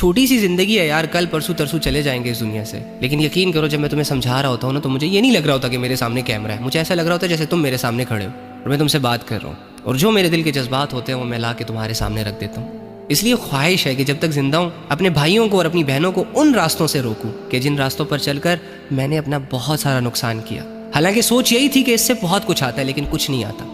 چھوٹی سی زندگی ہے یار، کل پرسوں ترسوں چلے جائیں گے اس دنیا سے. لیکن یقین کرو جب میں تمہیں سمجھا رہا ہوتا ہوں نا تو مجھے یہ نہیں لگ رہا ہوتا کہ میرے سامنے کیمرہ ہے. مجھے ایسا لگ رہا ہوتا ہے جیسے تم میرے سامنے کھڑے ہو اور میں تم سے بات کر رہا ہوں، اور جو میرے دل کے جذبات ہوتے ہیں وہ میں لا کے تمہارے سامنے رکھ دیتا ہوں. اس لیے خواہش ہے کہ جب تک زندہ ہوں اپنے بھائیوں کو اور اپنی بہنوں کو ان راستوں سے روکوں کہ جن راستوں پر چل کر میں نے اپنا بہت سارا نقصان کیا. حالانکہ سوچ یہی تھی کہ اس سے بہت کچھ آتا ہے لیکن کچھ نہیں آتا.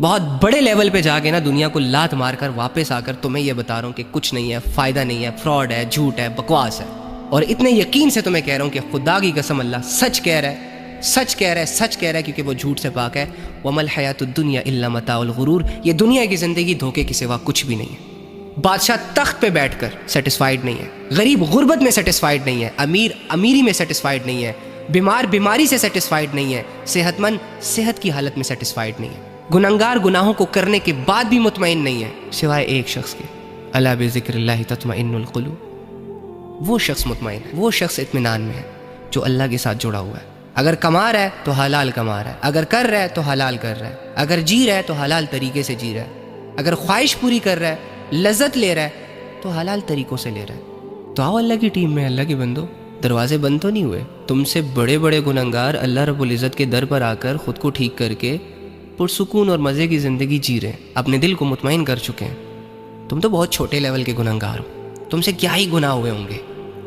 بہت بڑے لیول پہ جا کے نا دنیا کو لات مار کر واپس آ کر تمہیں یہ بتا رہا ہوں کہ کچھ نہیں ہے، فائدہ نہیں ہے، فراڈ ہے، جھوٹ ہے، بکواس ہے. اور اتنے یقین سے تمہیں کہہ رہا ہوں کہ خدا کی قسم اللہ سچ کہہ رہا ہے، سچ کہہ رہا ہے، سچ کہہ رہا ہے، کیونکہ وہ جھوٹ سے پاک ہے. وَمَا الْحَيَاةُ الدُّنْيَا إِلَّا مَتَاعُ الْغُرُورِ. یہ دنیا کی زندگی دھوکے کے سوا کچھ بھی نہیں ہے. بادشاہ تخت پہ بیٹھ کر سیٹسفائیڈ نہیں ہے، غریب غربت میں سیٹسفائیڈ نہیں ہے، امیر امیری میں سیٹسفائیڈ نہیں ہے، بیمار بیماری سے سیٹسفائیڈ نہیں ہے، صحت مند صحت کی حالت میں سیٹسفائیڈ نہیں ہے، گنہگار گناہوں کو کرنے کے بعد بھی مطمئن نہیں ہے سوائے ایک شخص کے، الا بذکر اللہ تطمئن القلوب. وہ شخص مطمئن ہے، وہ شخص اطمینان میں ہے جو اللہ کے ساتھ جڑا ہوا ہے. اگر کما رہا ہے تو حلال کما رہا ہے، اگر کر رہا ہے تو حلال کر رہا ہے، اگر جی رہا ہے تو حلال طریقے سے جی رہا ہے، اگر خواہش پوری کر رہا ہے، لذت لے رہا ہے تو حلال طریقوں سے لے رہا ہے. تو آؤ اللہ کی ٹیم میں. اللہ کے بندو، دروازے بند تو نہیں ہوئے. تم سے بڑے بڑے گنہگار اللہ رب العزت کے در پر آ کر خود کو ٹھیک کر کے پرسکون اور مزے کی زندگی جی رہے ہیں، اپنے دل کو مطمئن کر چکے ہیں. تم تو بہت چھوٹے لیول کے گنہگار ہو. تم سے کیا ہی گناہ ہوئے ہوں گے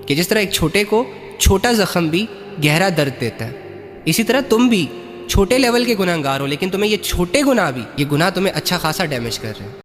کہ جس طرح ایک چھوٹے کو چھوٹا زخم بھی گہرا درد دیتا ہے، اسی طرح تم بھی چھوٹے لیول کے گنہگار ہو لیکن تمہیں یہ چھوٹے گناہ بھی، یہ گناہ تمہیں اچھا خاصا ڈیمیج کر رہے ہیں.